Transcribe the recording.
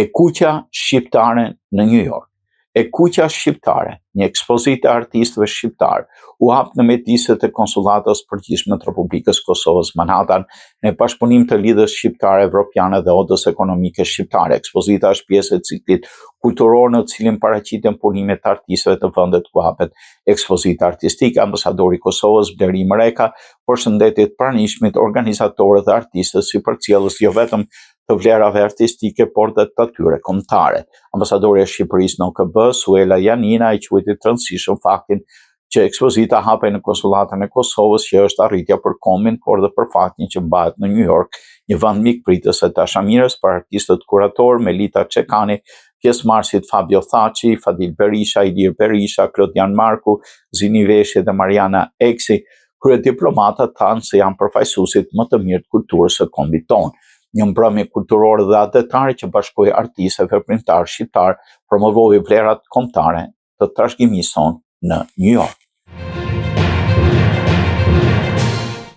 E kuqja shqiptare në New York. E kuqja shqiptare, një ekspozitë e artistëve shqiptarë, u hap në mjediset e Konsullatës Përgjithshme të Republikës Kosovës Manhattan në bashkëpunim të Lidhjes Shqiptare Evropiane dhe Odës Ekonomike Shqiptare. Ekspozita është pjesë e ciklit kulturor në cilin paraqiten punimet të artistëve të vendet ku hapet ekspozita artistike. Ambasadori i Kosovës Bleri Mreka përshëndetit pranishmit organizatorët dhe artistët si përcjellës jo vetëm të vlerave artistike, por dhe të atyre kombëtare. Ambasadori e Shqipërisë në OKB, Suela Janina, i quajti të rëndësishëm faktin që ekspozita hapej në Konsullatën e Kosovës, që është arritja për kombin, por dhe për faktin që mbahet në New York, një vend mikpritës e dashamirës për artistët kurator Melita Çekani, pjesëmarrësit Fabio Thaçi, Fadil Berisha, Ilir Berisha, Klodian Marku, Zini Veshi dhe Mariana Eksi, kryediplomatët tanë se janë përfaqësuesit më të mirë të kulturës së kombit tonë. Një mbrëmje kulturore dhe adetare që bashkoi artistë e veprimtarë shqiptar, promovoi vlerat kombëtare të trashëgimisë tonë në New York.